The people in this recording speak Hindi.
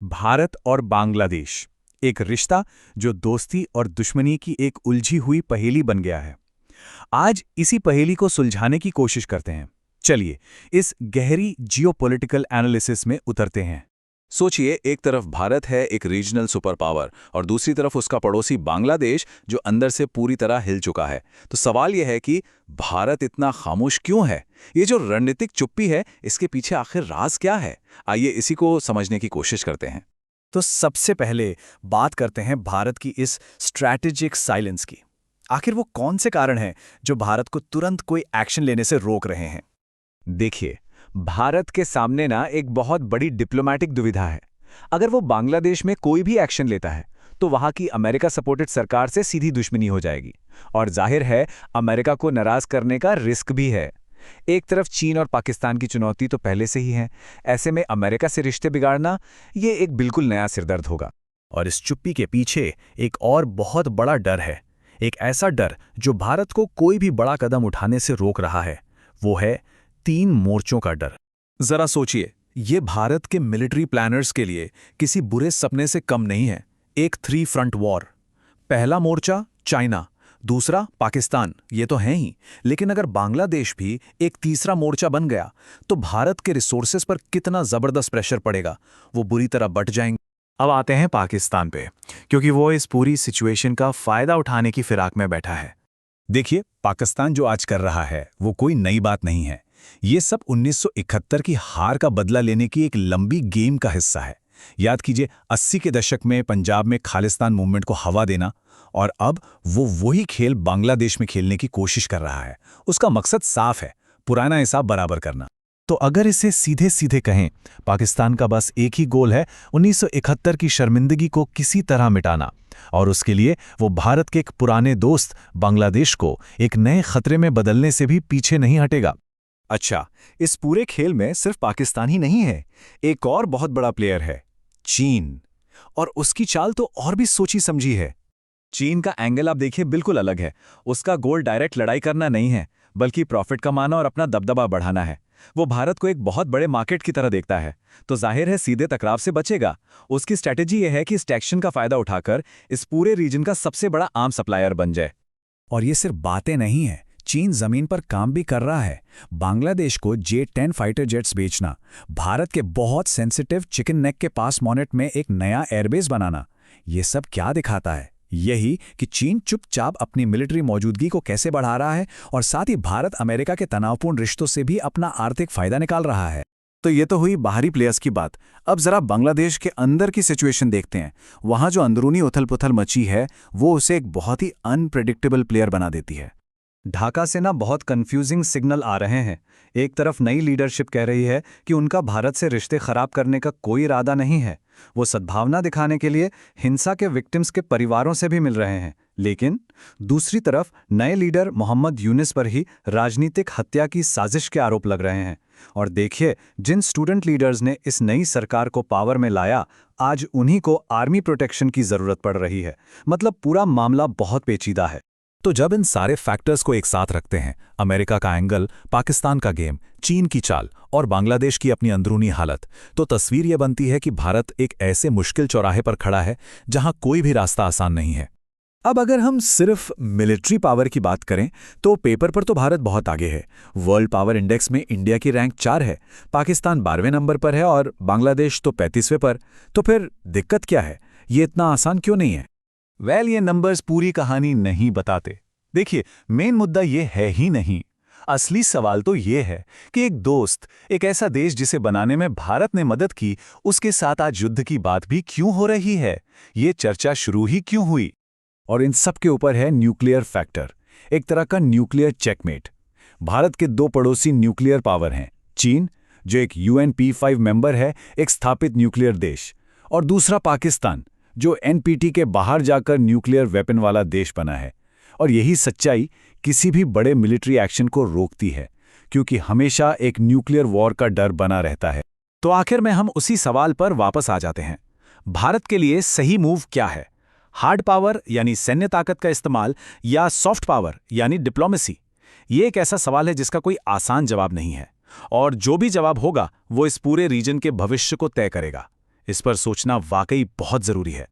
भारत और बांग्लादेश, एक रिश्ता जो दोस्ती और दुश्मनी की एक उलझी हुई पहेली बन गया है। आज इसी पहेली को सुलझाने की कोशिश करते हैं। चलिए इस गहरी जियोपॉलिटिकल एनालिसिस में उतरते हैं। सोचिए, एक तरफ भारत है, एक रीजनल सुपर पावर, और दूसरी तरफ उसका पड़ोसी बांग्लादेश जो अंदर से पूरी तरह हिल चुका है। तो सवाल यह है कि भारत इतना खामोश क्यों है? ये जो रणनीतिक चुप्पी है, इसके पीछे आखिर राज क्या है? आइए इसी को समझने की कोशिश करते हैं। तो सबसे पहले बात करते हैं भारत की इस स्ट्रैटेजिक साइलेंस की। आखिर वो कौन से कारण हैं जो भारत को तुरंत कोई एक्शन लेने से रोक रहे हैं? देखिए, भारत के सामने ना एक बहुत बड़ी डिप्लोमैटिक दुविधा है। अगर वो बांग्लादेश में कोई भी एक्शन लेता है तो वहां की अमेरिका सपोर्टेड सरकार से सीधी दुश्मनी हो जाएगी, और जाहिर है अमेरिका को नाराज करने का रिस्क भी है। एक तरफ चीन और पाकिस्तान की चुनौती तो पहले से ही है। ऐसे में अमेरिका से रिश्ते बिगाड़ना ये एक बिल्कुल नया सिरदर्द होगा। और इस चुप्पी के पीछे एक और बहुत बड़ा डर है, एक ऐसा डर जो भारत को कोई भी बड़ा कदम उठाने से रोक रहा है। वो है 3 मोर्चों का डर। जरा सोचिए, ये भारत के मिलिट्री प्लानर्स के लिए किसी बुरे सपने से कम नहीं है। एक 3 फ्रंट वॉर। पहला मोर्चा चाइना, दूसरा पाकिस्तान, ये तो है ही, लेकिन अगर बांग्लादेश भी एक तीसरा मोर्चा बन गया तो भारत के रिसोर्सेज पर कितना जबरदस्त प्रेशर पड़ेगा, वो बुरी तरह बट जाएंगे। अब आते हैं पाकिस्तान पे, क्योंकि वो इस पूरी सिचुएशन का फायदा उठाने की फिराक में बैठा है। देखिए, पाकिस्तान जो आज कर रहा है वो कोई नई बात नहीं है। ये सब 1971 की हार का बदला लेने की एक लंबी गेम का हिस्सा है। याद कीजिए, 80 के दशक में पंजाब में खालिस्तान मूवमेंट को हवा देना, और अब वो वही खेल बांग्लादेश में खेलने की कोशिश कर रहा है। उसका मकसद साफ है, पुराना हिसाब बराबर करना। तो अगर इसे सीधे सीधे कहें, पाकिस्तान का बस एक ही गोल है, 1971 की शर्मिंदगी को किसी तरह मिटाना, और उसके लिए वो भारत के एक पुराने दोस्त बांग्लादेश को एक नए खतरे में बदलने से भी पीछे नहीं हटेगा। अच्छा, इस पूरे खेल में सिर्फ पाकिस्तान ही नहीं है, एक और बहुत बड़ा प्लेयर है, चीन। और उसकी चाल तो और भी सोची समझी है। चीन का एंगल आप देखिए बिल्कुल अलग है। उसका गोल डायरेक्ट लड़ाई करना नहीं है, बल्कि प्रॉफिट कमाना और अपना दबदबा बढ़ाना है। वो भारत को एक बहुत बड़े मार्केट की तरह देखता है, तो जाहिर है सीधे टकराव से बचेगा। उसकी स्ट्रैटेजी यह है कि इस टेंशन का फायदा उठाकर इस पूरे रीजन का सबसे बड़ा आर्म सप्लायर बन जाए। और ये सिर्फ बातें नहीं है, चीन जमीन पर काम भी कर रहा है। बांग्लादेश को J-10 फाइटर जेट्स बेचना, भारत के बहुत सेंसिटिव चिकन नेक के पास मॉनेट में एक नया एयरबेस बनाना, ये सब क्या दिखाता है? यही कि चीन चुपचाप अपनी मिलिट्री मौजूदगी को कैसे बढ़ा रहा है, और साथ ही भारत अमेरिका के तनावपूर्ण रिश्तों से भी अपना आर्थिक फायदा निकाल रहा है। तो ये तो हुई बाहरी प्लेयर्स की बात। अब जरा बांग्लादेश के अंदर की सिचुएशन देखते हैं। वहां जो अंदरूनी उथल-पुथल मची है, वो उसे एक बहुत ही अनप्रेडिक्टेबल प्लेयर बना देती है। ढाका से ना बहुत कंफ्यूजिंग सिग्नल आ रहे हैं। एक तरफ नई लीडरशिप कह रही है कि उनका भारत से रिश्ते खराब करने का कोई इरादा नहीं है। वो सद्भावना दिखाने के लिए हिंसा के विक्टिम्स के परिवारों से भी मिल रहे हैं। लेकिन दूसरी तरफ नए लीडर मोहम्मद यूनिस पर ही राजनीतिक हत्या की साजिश के आरोप लग रहे हैं। और देखिए, जिन स्टूडेंट लीडर्स ने इस नई सरकार को पावर में लाया, आज उन्हीं को आर्मी प्रोटेक्शन की जरूरत पड़ रही है। मतलब पूरा मामला बहुत पेचीदा है। तो जब इन सारे फैक्टर्स को एक साथ रखते हैं, अमेरिका का एंगल, पाकिस्तान का गेम, चीन की चाल और बांग्लादेश की अपनी अंदरूनी हालत, तो तस्वीर यह बनती है कि भारत एक ऐसे मुश्किल चौराहे पर खड़ा है जहां कोई भी रास्ता आसान नहीं है। अब अगर हम सिर्फ मिलिट्री पावर की बात करें तो पेपर पर तो भारत बहुत आगे है। वर्ल्ड पावर इंडेक्स में इंडिया की रैंक 4 है, पाकिस्तान 12वें नंबर पर है और बांग्लादेश तो 35वें पर। तो फिर दिक्कत क्या है? ये इतना आसान क्यों नहीं है? ये नंबर्स पूरी कहानी नहीं बताते। देखिए, मेन मुद्दा ये है ही नहीं। असली सवाल तो ये है कि एक दोस्त, एक ऐसा देश जिसे बनाने में भारत ने मदद की, उसके साथ आज युद्ध की बात भी क्यों हो रही है? ये चर्चा शुरू ही क्यों हुई? और इन सब के ऊपर है न्यूक्लियर फैक्टर, एक तरह का न्यूक्लियर चेकमेट। भारत के 2 पड़ोसी न्यूक्लियर पावर हैं, चीन जो एक UNP5 मेंबर है, एक स्थापित न्यूक्लियर देश, और दूसरा पाकिस्तान जो NPT के बाहर जाकर न्यूक्लियर वेपन वाला देश बना है। और यही सच्चाई किसी भी बड़े मिलिट्री एक्शन को रोकती है, क्योंकि हमेशा एक न्यूक्लियर वॉर का डर बना रहता है। तो आखिर में हम उसी सवाल पर वापस आ जाते हैं। भारत के लिए सही मूव क्या है? हार्ड पावर यानी सैन्य ताकत का इस्तेमाल, या सॉफ्ट पावर यानी डिप्लोमेसी? ये एक ऐसा सवाल है जिसका कोई आसान जवाब नहीं है, और जो भी जवाब होगा वो इस पूरे रीजन के भविष्य को तय करेगा। इस पर सोचना वाकई बहुत जरूरी है।